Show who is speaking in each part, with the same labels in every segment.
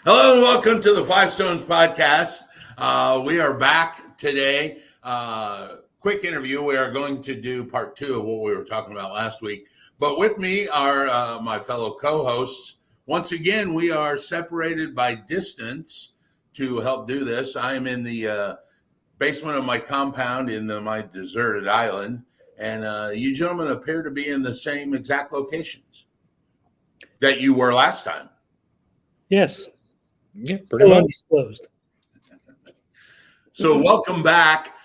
Speaker 1: Hello and welcome to the Five Stones podcast. We are back today. Quick interview. We are going to do part two of what we were talking about last week. But with me are my fellow co-hosts. Once again, we are separated by distance to help do this. I am in the basement of my compound in my deserted island. And you gentlemen appear to be in the same exact locations that you were last time.
Speaker 2: Yes.
Speaker 3: Yeah, pretty much.
Speaker 2: Undisclosed.
Speaker 1: So welcome back.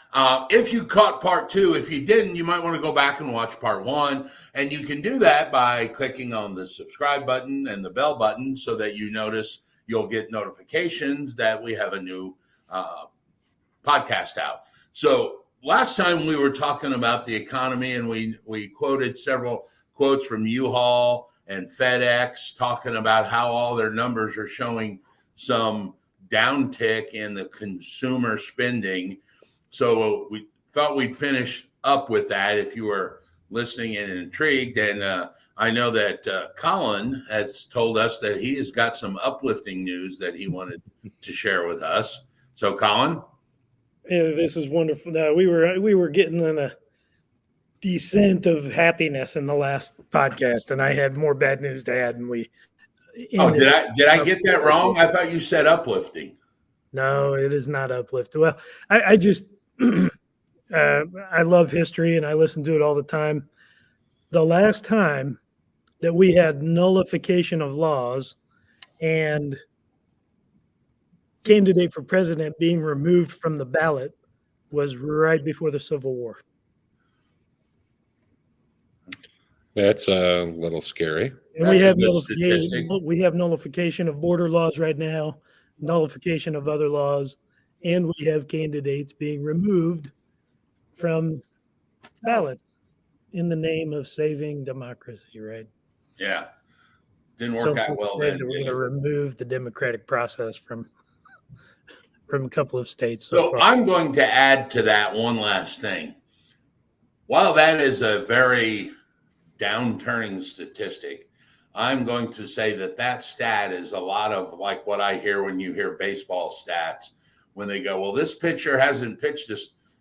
Speaker 1: If you caught part two, if you didn't, you might want to go back and watch part one. And you can do that by clicking on the subscribe button and the bell button so that you'll get notifications that we have a new podcast out. So last time we were talking about the economy, and we quoted several quotes from U-Haul and FedEx talking about how all their numbers are showing some downtick in the consumer spending. So we thought we'd finish up with that if you were listening and intrigued. And I know that Colin has told us that he has got some uplifting news that he wanted to share with us. So Colin?
Speaker 2: Yeah, this is wonderful. We were getting in a descent of happiness in the last podcast, and I had more bad news to add, and we.
Speaker 1: Oh, did I get that wrong? I thought you said uplifting.
Speaker 2: No, it is not uplifting. Well, I just I love history and I listen to it all the time. The last time that we had nullification of laws and candidate for president being removed from the ballot was right before the Civil War.
Speaker 3: That's a little scary.
Speaker 2: And we have nullification of border laws right now, nullification of other laws, and we have candidates being removed from ballots in the name of saving democracy, right?
Speaker 1: Yeah. Didn't work out well then.
Speaker 2: We're going to remove the democratic process from a couple of states.
Speaker 1: So I'm going to add to that one last thing. While that is a very downturning statistic, I'm going to say that stat is a lot of like what I hear when you hear baseball stats, when they go, well, this pitcher hasn't pitched a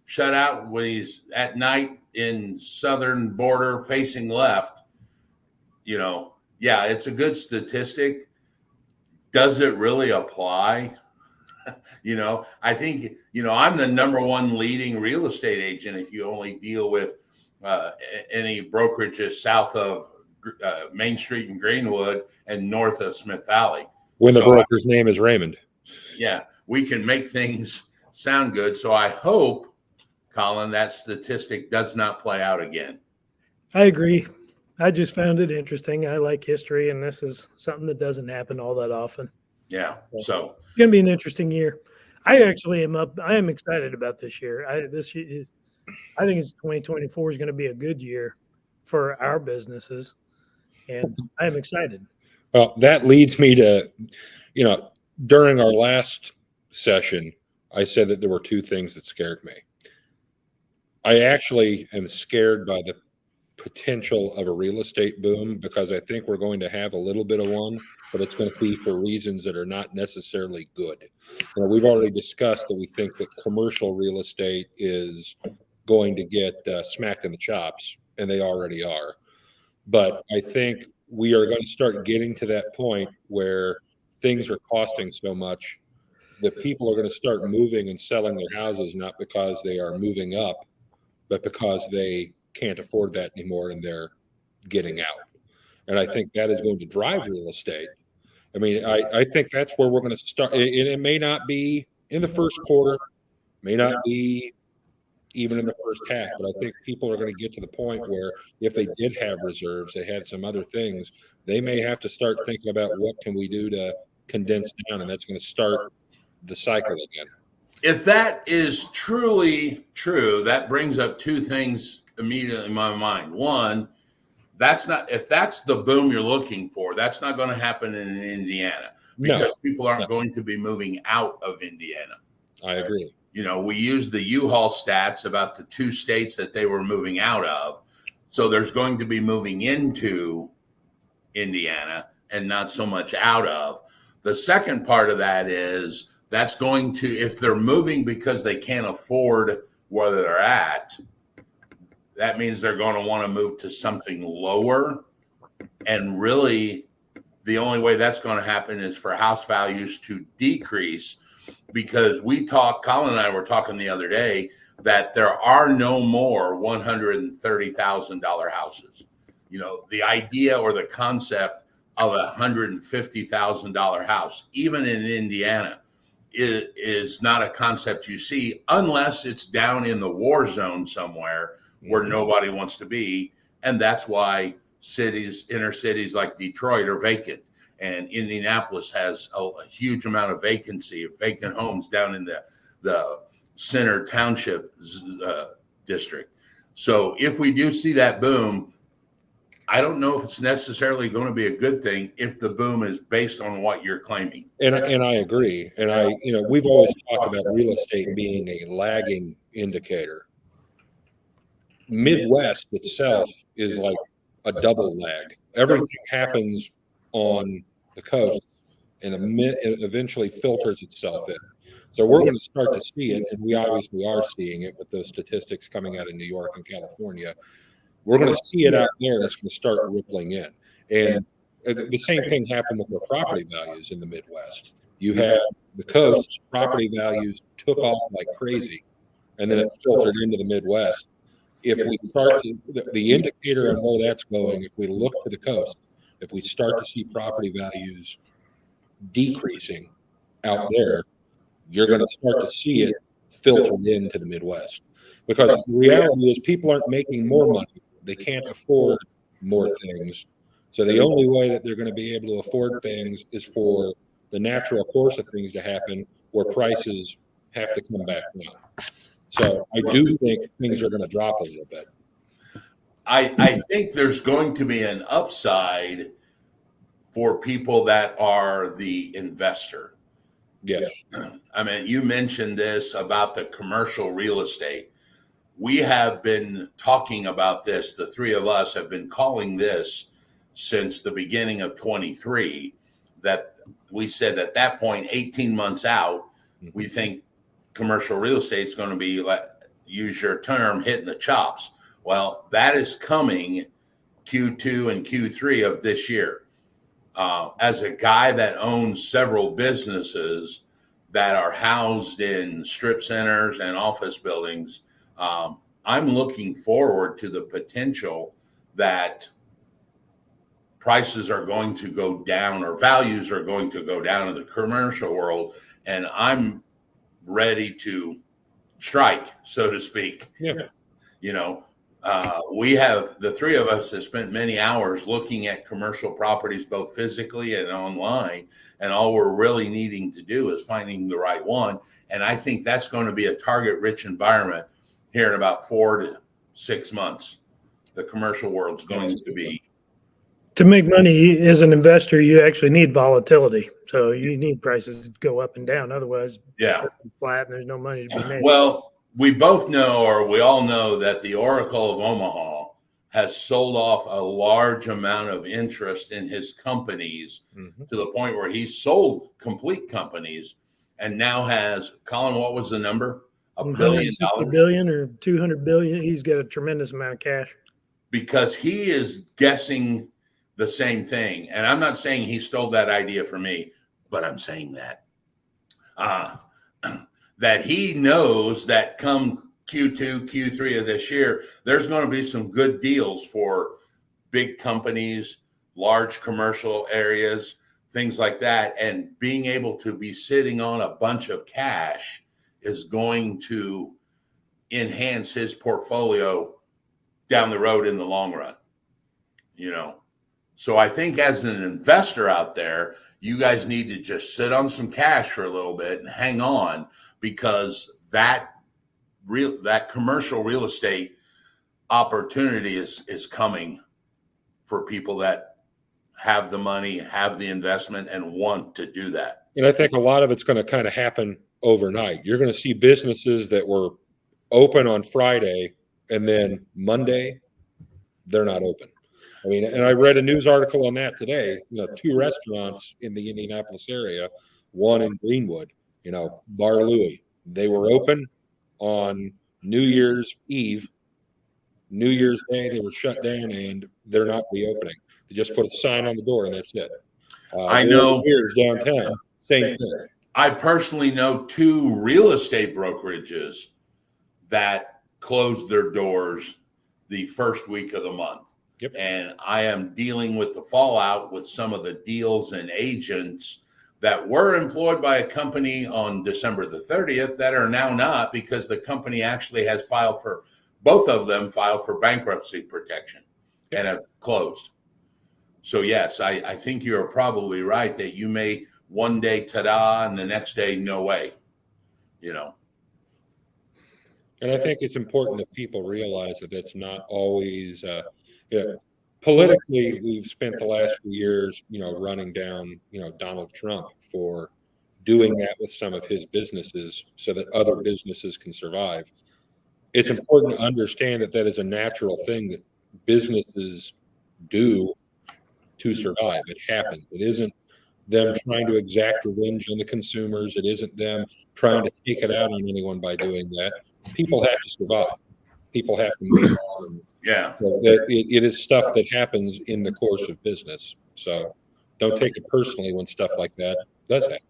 Speaker 1: shutout when he's at night in southern border facing left. Yeah, it's a good statistic. Does it really apply? I think, I'm the number one leading real estate agent if you only deal with any brokerages south of Main Street in Greenwood and north of Smith Valley.
Speaker 3: When the broker's name is Raymond.
Speaker 1: Yeah, we can make things sound good. So I hope, Colin, that statistic does not play out again.
Speaker 2: I agree. I just found it interesting. I like history, and this is something that doesn't happen all that often.
Speaker 1: Yeah, so
Speaker 2: it's going to be an interesting year. I actually am up. I am excited about this year. I think it's 2024 is going to be a good year for our businesses, and I am excited.
Speaker 3: Well, that leads me to, during our last session, I said that there were two things that scared me. I actually am scared by the potential of a real estate boom because I think we're going to have a little bit of one, but it's going to be for reasons that are not necessarily good. We've already discussed that we think that commercial real estate is going to get smacked in the chops, and they already are. But I think we are going to start getting to that point where things are costing so much that people are going to start moving and selling their houses, not because they are moving up, but because they can't afford that anymore and they're getting out. And I think that is going to drive real estate. I mean, I think that's where we're going to start. It may not be in the first quarter, may not be even in the first half, but I think people are going to get to the point where if they did have reserves, they had some other things, they may have to start thinking about what can we do to condense down, and that's going to start the cycle again.
Speaker 1: If that is truly true, that brings up two things immediately in my mind. One, if that's the boom you're looking for, that's not going to happen in Indiana because people aren't going to be moving out of Indiana.
Speaker 3: I agree.
Speaker 1: We use the U-Haul stats about the two states that they were moving out of. So there's going to be moving into Indiana and not so much out of. The second part of that is that's going to, if they're moving because they can't afford where they're at, that means they're going to want to move to something lower. And really, the only way that's going to happen is for house values to decrease, because Colin and I were talking the other day that there are no more $130,000 houses. You know, the idea or the concept of $150,000 house, even in Indiana, is not a concept you see unless it's down in the war zone somewhere where nobody wants to be. And that's why inner cities like Detroit are vacant. And Indianapolis has a huge amount of vacancy, vacant homes down in the Center Township district. So if we do see that boom, I don't know if it's necessarily going to be a good thing if the boom is based on what you're claiming.
Speaker 3: And I agree. And we've always talked about real estate being a lagging indicator. Midwest itself is like a double lag. Everything happens on the coast and it eventually filters itself in. So we're going to start to see it, and we obviously are seeing it with those statistics coming out of New York and California. We're going to see it out there, and it's going to start rippling in. And the same thing happened with the property values in the Midwest. You had the coast, property values took off like crazy, and then it filtered into the Midwest. If we start to, the indicator on where that's going, if we look to the coast, if we start to see property values decreasing out there, you're going to start to see it filtered into the Midwest. Because the reality is people aren't making more money. They can't afford more things. So the only way that they're going to be able to afford things is for the natural course of things to happen where prices have to come back down. So I do think things are going to drop a little bit.
Speaker 1: I think there's going to be an upside for people that are the investor.
Speaker 3: Yes.
Speaker 1: I mean, you mentioned this about the commercial real estate. We have been talking about this. The three of us have been calling this since the beginning of 23, that we said at that point, 18 months out, we think commercial real estate is going to be, like, use your term, hitting the chops. Well, that is coming Q2 and Q3 of this year. As a guy that owns several businesses that are housed in strip centers and office buildings, I'm looking forward to the potential that prices are going to go down or values are going to go down in the commercial world. And I'm ready to strike, so to speak.
Speaker 3: Yeah.
Speaker 1: You know, we have, the three of us have spent many hours looking at commercial properties, both physically and online. And all we're really needing to do is finding the right one. And I think that's going to be a target rich environment here in about 4 to 6 months. The commercial world's going to be.
Speaker 2: To make money as an investor, you actually need volatility. So you need prices to go up and down. Otherwise,
Speaker 1: Yeah.
Speaker 2: flat and there's no money to be made.
Speaker 1: Well, we both know, or we all know, that the Oracle of Omaha has sold off a large amount of interest in his companies to the point where he's sold complete companies and now has, Colin, what was the number? $1 billion?
Speaker 2: $160 billion or $200 billion. He's got a tremendous amount of cash. Because
Speaker 1: he is guessing the same thing. And I'm not saying he stole that idea from me, but I'm saying that he knows that come Q2, Q3 of this year, there's going to be some good deals for big companies, large commercial areas, things like that. And being able to be sitting on a bunch of cash is going to enhance his portfolio down the road in the long run, you know. So I think as an investor out there, you guys need to just sit on some cash for a little bit and hang on, because that commercial real estate opportunity is coming for people that have the money, have the investment, and want to do that.
Speaker 3: And I think a lot of it's going to kind of happen overnight. You're going to see businesses that were open on Friday and then Monday, they're not open. I mean, and I read a news article on that today. 2 restaurants in the Indianapolis area, one in Greenwood, Bar Louie. They were open on New Year's Eve. New Year's Day, they were shut down, and they're not reopening. They just put a sign on the door, and that's it.
Speaker 1: I know.
Speaker 3: Here's downtown, same thing.
Speaker 1: I personally know 2 real estate brokerages that closed their doors the first week of the month.
Speaker 3: Yep.
Speaker 1: And I am dealing with the fallout with some of the deals and agents that were employed by a company on December the 30th that are now not, because the company actually has both of them filed for bankruptcy protection and have closed. So yes, I think you're probably right that you may one day ta-da and the next day no way,
Speaker 3: And I think it's important that people realize that that's not always politically. We've spent the last few years, running down, Donald Trump for doing that with some of his businesses so that other businesses can survive. It's important to understand that that is a natural thing that businesses do to survive. It happens. It isn't them trying to exact revenge on the consumers. It isn't them trying to take it out on anyone by doing that. People have to survive. People have to move on.
Speaker 1: Yeah.
Speaker 3: So it is stuff that happens in the course of business. So don't take it personally when stuff like that does happen.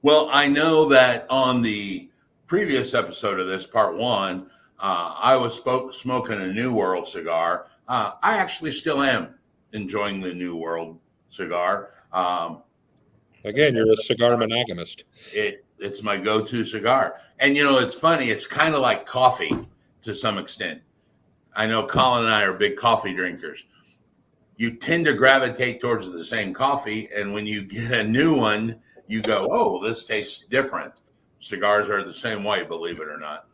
Speaker 1: Well, I know that on the previous episode of this, part 1, I was smoking a New World cigar. I actually still am enjoying the New World cigar.
Speaker 3: Again, you're a cigar monogamist.
Speaker 1: It's my go-to cigar. And, it's funny. It's kind of like coffee to some extent. I know Colin and I are big coffee drinkers. You tend to gravitate towards the same coffee. And when you get a new one, you go, oh, this tastes different. Cigars are the same way, believe it or not.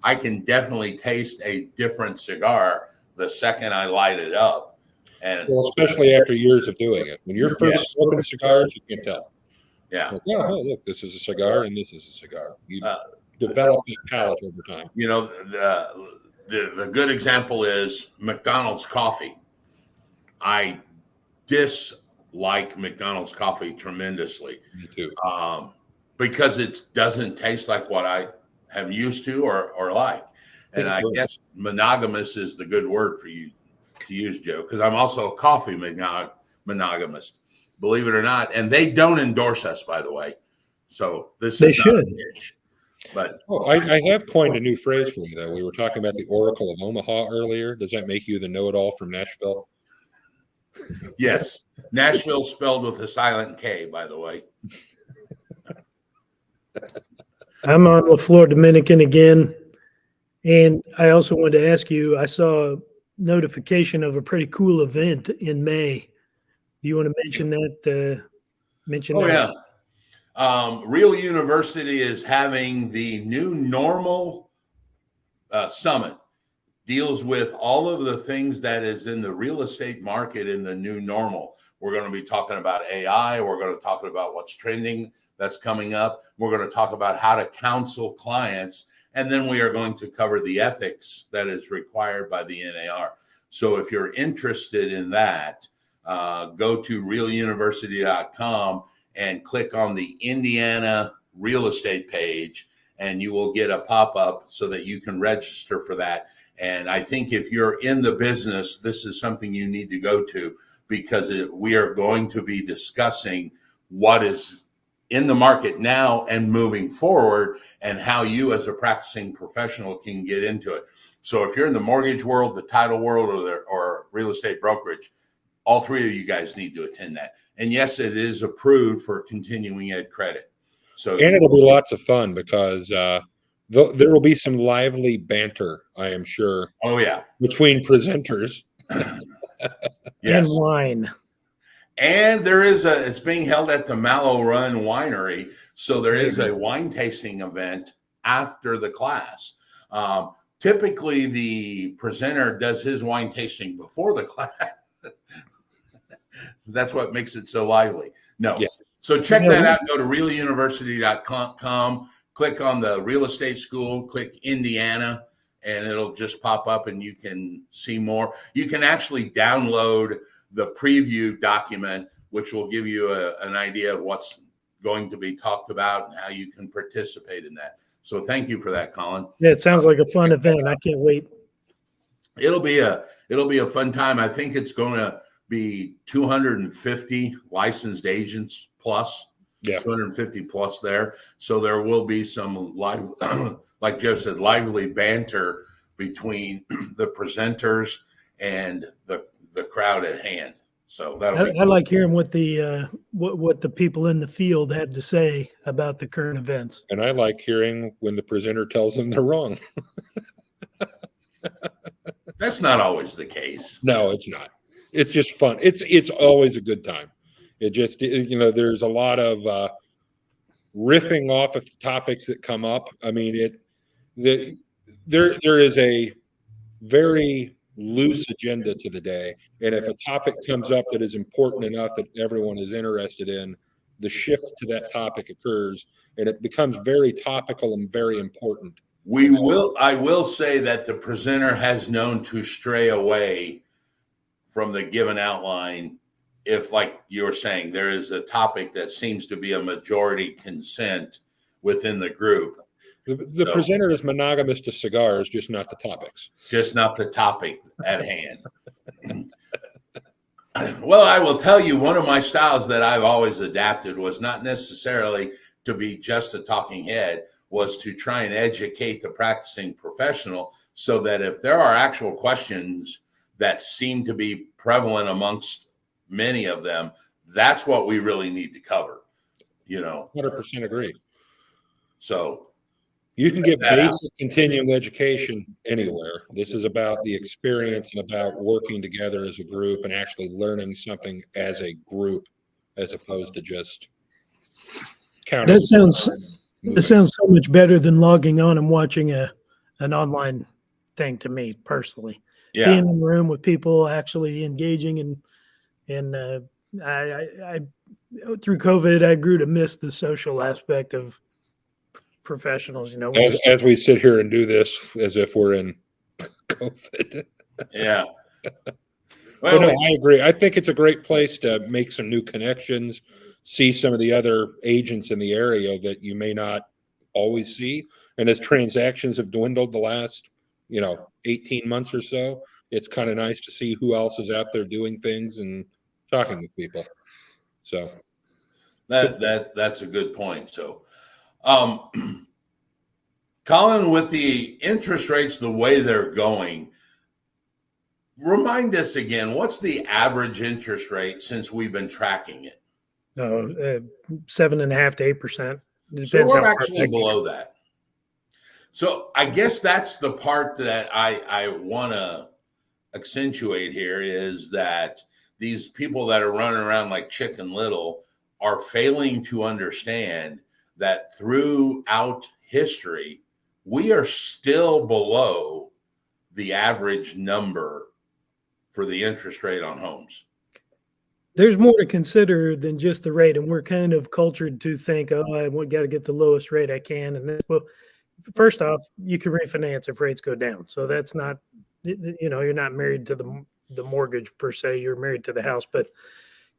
Speaker 1: I can definitely taste a different cigar the second I light it up. And
Speaker 3: especially after years of doing it. When you're first smoking cigars, you can tell.
Speaker 1: Yeah.
Speaker 3: Like, oh, look, this is a cigar and this is a cigar. You develop that palate over time.
Speaker 1: The good example is McDonald's coffee. I dislike McDonald's coffee tremendously.
Speaker 3: Me too.
Speaker 1: Because it doesn't taste like what I am used to or like. And I guess monogamous is the good word for you to use, Joe, because I'm also a coffee monogamist, believe it or not. And they don't endorse us, by the way. So
Speaker 2: they should.
Speaker 1: But
Speaker 3: I have coined a new phrase for you, though. We were talking about the Oracle of Omaha earlier. Does that make you the know-it-all from Nashville?
Speaker 1: Yes. Nashville spelled with a silent K, by the way.
Speaker 2: I'm on LaFleur Dominican again. And I also wanted to ask you, I saw a notification of a pretty cool event in May. Do you want to mention that?
Speaker 1: Yeah. Real University is having the New Normal Summit. Deals with all of the things that is in the real estate market in the new normal. We're going to be talking about AI. We're going to talk about what's trending that's coming up. We're going to talk about how to counsel clients. And then we are going to cover the ethics that is required by the NAR. So if you're interested in that, go to realuniversity.com and click on the Indiana real estate page, and you will get a pop-up so that you can register for that. And I think if you're in the business, this is something you need to go to, because we are going to be discussing what is in the market now and moving forward, and how you as a practicing professional can get into it. So if you're in the mortgage world, the title world, or real estate brokerage, all 3 of you guys need to attend that. And yes, it is approved for continuing ed credit. So,
Speaker 3: and it'll be lots of fun because there will be some lively banter, I am sure.
Speaker 1: Oh yeah,
Speaker 3: between presenters.
Speaker 2: And
Speaker 1: Yes.
Speaker 2: wine.
Speaker 1: And it's being held at the Mallow Run Winery. So there is a wine tasting event after the class. Typically the presenter does his wine tasting before the class. That's what makes it so lively. No.
Speaker 3: Yes.
Speaker 1: So check that out. Go to realuniversity.com, click on the real estate school, click Indiana, and it'll just pop up and you can see more. You can actually download the preview document, which will give you an idea of what's going to be talked about and how you can participate in that. So thank you for that, Colin.
Speaker 2: Yeah, it sounds like a fun event. I can't wait.
Speaker 1: It'll be a fun time. I think it's going to be 250 licensed agents plus.
Speaker 3: Yeah.
Speaker 1: 250 plus there. So there will be some live, like Joe said, lively banter between the presenters and the crowd at hand. So
Speaker 2: I like hearing what the people in the field have to say about the current events.
Speaker 3: And I like hearing when the presenter tells them they're wrong.
Speaker 1: That's not always the case.
Speaker 3: No, it's not. It's just fun. It's always a good time. It just, there's a lot of riffing off of topics that come up. I mean, there is a very loose agenda to the day. And if a topic comes up that is important enough that everyone is interested in, the shift to that topic occurs and it becomes very topical and very important.
Speaker 1: I will say that the presenter has known to stray away from the given outline if, like you were saying, there is a topic that seems to be a majority consent within the group.
Speaker 3: The presenter is monogamous to cigars, just not the topics.
Speaker 1: Just not the topic at hand. Well, I will tell you, one of my styles that I've always adapted was not necessarily to be just a talking head, was to try and educate the practicing professional so that if there are actual questions that seem to be prevalent amongst many of them, that's what we really need to cover,
Speaker 3: 100% agree.
Speaker 1: So
Speaker 3: you can get basic continuing education anywhere. This is about the experience and about working together as a group and actually learning something as a group, as opposed to just counting.
Speaker 2: That sounds so much better than logging on and watching an online thing to me personally.
Speaker 1: Yeah.
Speaker 2: Being in the room with people actually engaging and I through COVID, I grew to miss the social aspect of professionals.
Speaker 3: As we sit here and do this as if we're in COVID.
Speaker 1: Yeah.
Speaker 3: Well, no, I agree. I think it's a great place to make some new connections, see some of the other agents in the area that you may not always see. And as transactions have dwindled the last, 18 months or so, it's kind of nice to see who else is out there doing things and talking with people. So
Speaker 1: that's a good point. So, Colin, with the interest rates the way they're going, remind us again, what's the average interest rate since we've been tracking it?
Speaker 2: 7.5% to 8%.
Speaker 1: So we're actually below that. So I guess that's the part that I want to accentuate here, is that these people that are running around like Chicken Little are failing to understand that throughout history, we are still below the average number for the interest rate on homes.
Speaker 2: There's more to consider than just the rate, and we're kind of cultured to think, I got to get the lowest rate I can. And well, first off, you can refinance if rates go down. So that's not, you're not married to the mortgage per se. You're married to the house. But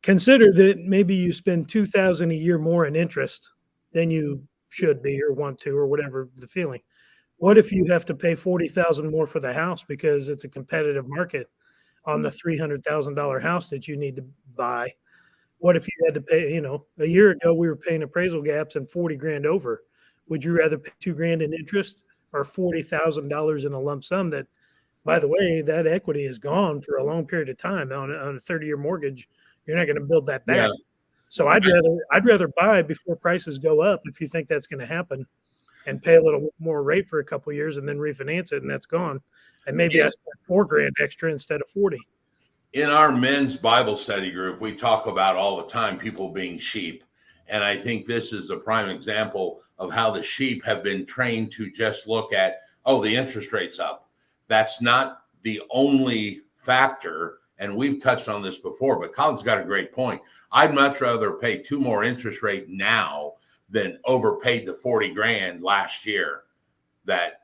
Speaker 2: consider that maybe you spend $2,000 a year more in interest than you should be or want to, or whatever the feeling. What if you have to pay $40,000 more for the house because it's a competitive market on the $300,000 house that you need to buy? What if you had to pay, a year ago we were paying appraisal gaps and $40,000 over? Would you rather pay $2,000 in interest or $40,000 in a lump sum that, by the way, that equity is gone for a long period of time on a 30-year mortgage? You're not going to build that back. Yeah. So I'd rather buy before prices go up, if you think that's going to happen, and pay a little more rate for a couple of years and then refinance it, and that's gone. And maybe I spent $4,000 extra instead of 40.
Speaker 1: In our men's Bible study group, we talk about all the time people being sheep. And I think this is a prime example of how the sheep have been trained to just look at, the interest rate's up. That's not the only factor. And we've touched on this before, but Colin's got a great point. I'd much rather pay 2 more interest rate now than overpaid the $40,000 last year that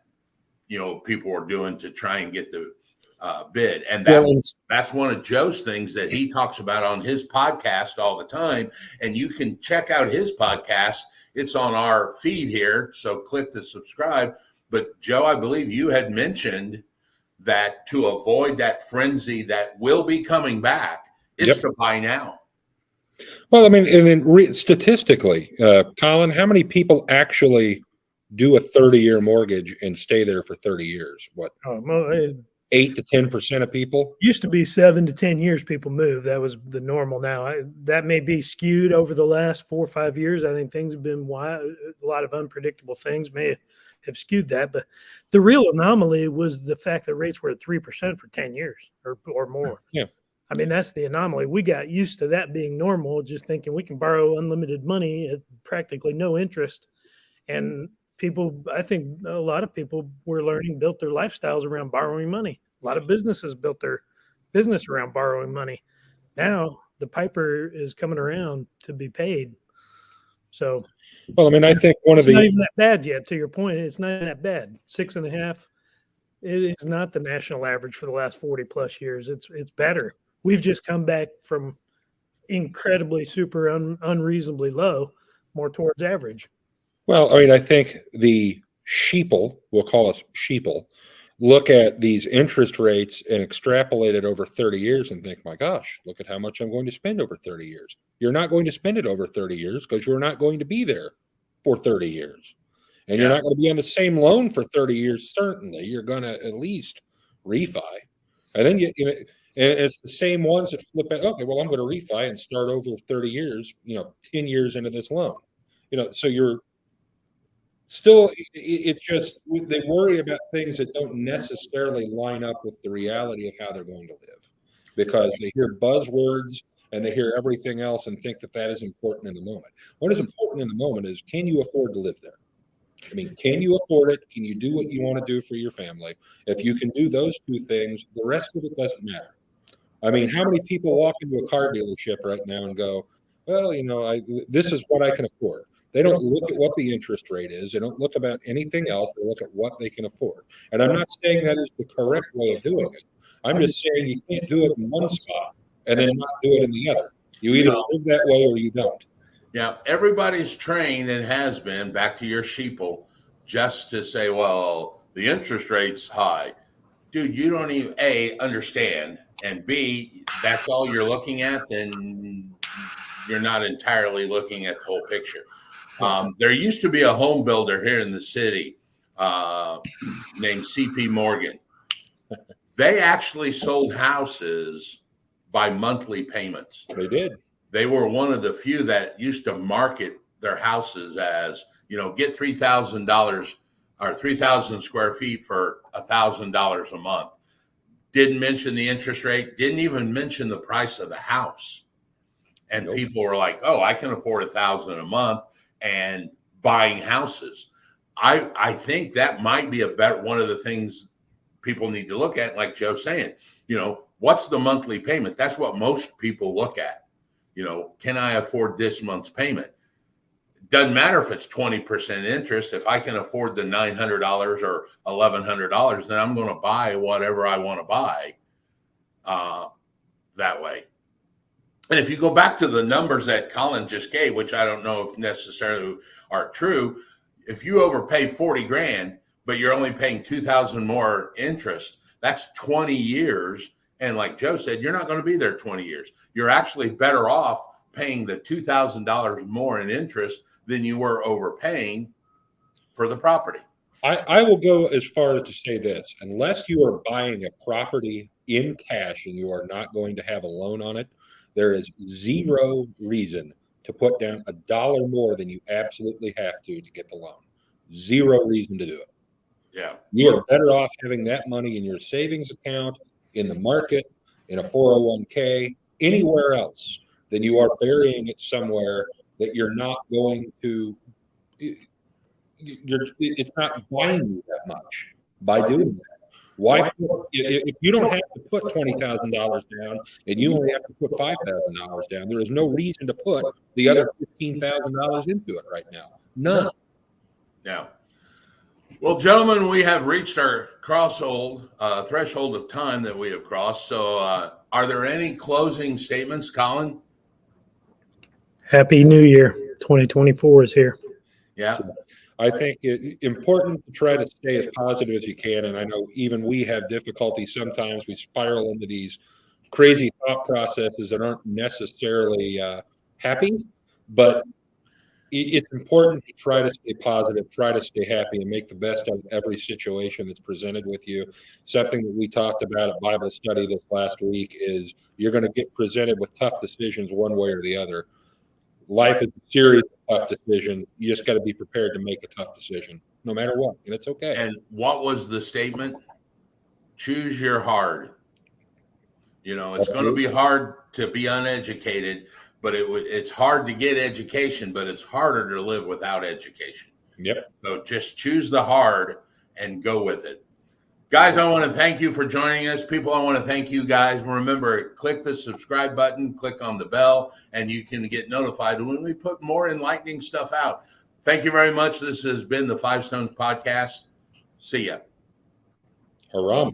Speaker 1: people were doing to try and get the bid. And that's one of Joe's things that he talks about on his podcast all the time. And you can check out his podcast. It's on our feed here. So click the subscribe. But Joe, I believe you had mentioned that to avoid that frenzy that will be coming back, is to buy now.
Speaker 3: Well, I mean, statistically, Colin, how many people actually do a 30-year mortgage and stay there for 30 years? What? 8 to 10% of people?
Speaker 2: Used to be 7 to 10 years people move. That was the normal. Now that may be skewed over the last 4 or 5 years. I think things have been wild. A lot of unpredictable things may have skewed that. But the real anomaly was the fact that rates were at 3% for 10 years or more.
Speaker 3: Yeah.
Speaker 2: I mean, that's the anomaly. We got used to that being normal, just thinking we can borrow unlimited money at practically no interest. And I think a lot of people built their lifestyles around borrowing money. A lot of businesses built their business around borrowing money. Now the piper is coming around to be paid. So,
Speaker 3: well, I mean, I think
Speaker 2: it's not even that bad yet. To your point, it's not that bad. 6.5. It's not the national average for the last 40 plus years. It's better. We've just come back from incredibly super unreasonably low, more towards average.
Speaker 3: Well, I mean, I think the sheeple, we'll call us sheeple, look at these interest rates and extrapolate it over 30 years and think, my gosh, look at how much I'm going to spend over 30 years. You're not going to spend it over 30 years because you're not going to be there for 30 years. And you're not going to be on the same loan for 30 years, certainly. You're going to at least refi. And then it's the same ones that flip it. Okay, well, I'm going to refi and start over 30 years, 10 years into this loan. So you're still, it's just, they worry about things that don't necessarily line up with the reality of how they're going to live, because they hear buzzwords and they hear everything else and think that is important in the moment. What is important in the moment is, can you afford to live there? I mean, can you afford it? Can you do what you want to do for your family? If you can do those two things, the rest of it doesn't matter. I mean, how many people walk into a car dealership right now and go, well, this is what I can afford. They don't look at what the interest rate is. They don't look about anything else. They look at what they can afford. And I'm not saying that is the correct way of doing it. I'm just saying you can't do it in one spot and then not do it in the other. You either live that way or you don't.
Speaker 1: Yeah, everybody's trained and has been, back to your sheeple, just to say, well, the interest rate's high. Dude, you don't even, A, understand, and B, that's all you're looking at, then you're not entirely looking at the whole picture. There used to be a home builder here in the city named CP Morgan. They actually sold houses by monthly payments.
Speaker 3: They did.
Speaker 1: They were one of the few that used to market their houses as, get $3,000 or 3,000 square feet for $1,000 a month. Didn't mention the interest rate, didn't even mention the price of the house. And people were like, oh, I can afford $1,000 a month and buying houses. I think that might be one of the things people need to look at, like Joe's saying, what's the monthly payment? That's what most people look at. Can I afford this month's payment? Doesn't matter if it's 20% interest. If I can afford the $900 or $1,100, then I'm going to buy whatever I want to buy that way. And if you go back to the numbers that Colin just gave, which I don't know if necessarily are true, if you overpay 40 grand, but you're only paying 2,000 more interest, that's 20 years. And like Joe said, you're not going to be there 20 years. You're actually better off paying the $2,000 more in interest than you were overpaying for the property.
Speaker 3: I will go as far as to say this: unless you are buying a property in cash and you are not going to have a loan on it, there is zero reason to put down $1 more than you absolutely have to get the loan. Zero reason to do it.
Speaker 1: Yeah.
Speaker 3: You are better off having that money in your savings account, in the market, in a 401k, anywhere else, than you are burying it somewhere that you're not going to, it's not buying you that much by doing that. Why, if you don't have to put $20,000 down and you only have to put $5,000 down, there is no reason to put the other $15,000 into it right now. None.
Speaker 1: Yeah. Well, gentlemen, we have reached our threshold of time that we have crossed. So, are there any closing statements, Colin?
Speaker 2: Happy New Year. 2024 is here.
Speaker 1: Yeah.
Speaker 3: I think it's important to try to stay as positive as you can. And I know even we have difficulty sometimes. We spiral into these crazy thought processes that aren't necessarily happy, but it's important to try to stay positive, try to stay happy, and make the best of every situation that's presented with you. Something that we talked about at Bible study this last week is you're going to get presented with tough decisions one way or the other. Life is a series of tough decisions. You just got to be prepared to make a tough decision, no matter what, and it's okay.
Speaker 1: And what was the statement? Choose your hard. You know, it's going to be hard to be uneducated, but it's hard to get education, but it's harder to live without education.
Speaker 3: Yep.
Speaker 1: So just choose the hard and go with it. Guys, I want to thank you for joining us. People, I want to thank you guys. Remember, click the subscribe button, click on the bell, and you can get notified when we put more enlightening stuff out. Thank you very much. This has been the Five Stones Podcast. See ya.
Speaker 3: Haram.